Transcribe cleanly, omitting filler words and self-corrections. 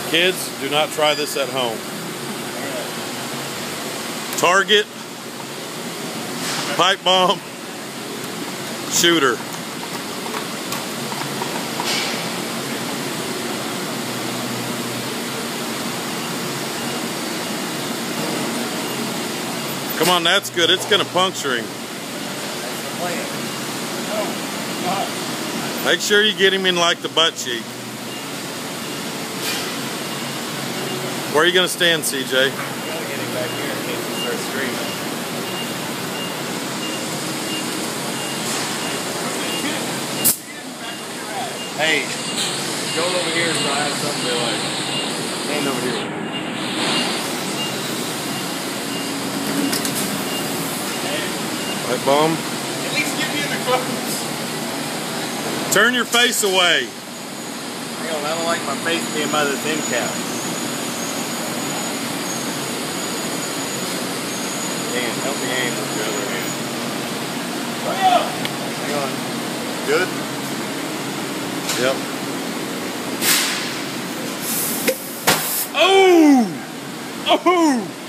Kids, do not try this at home. Target, pipe bomb, shooter. Come on, that's good. It's gonna puncture him. Make sure you get him in like the butt cheek. Where are you gonna stand, CJ? I'm gonna get him back here in case he starts screaming. Hey, go over here so I have something to like. Stand over here. Pipe bomb. At least get me in the clothes. Turn your face away. Hang on, I don't like my face being by this end cap. Dan, help me aim with your other hand. Hang on. Good? Yep. Oh! Oh!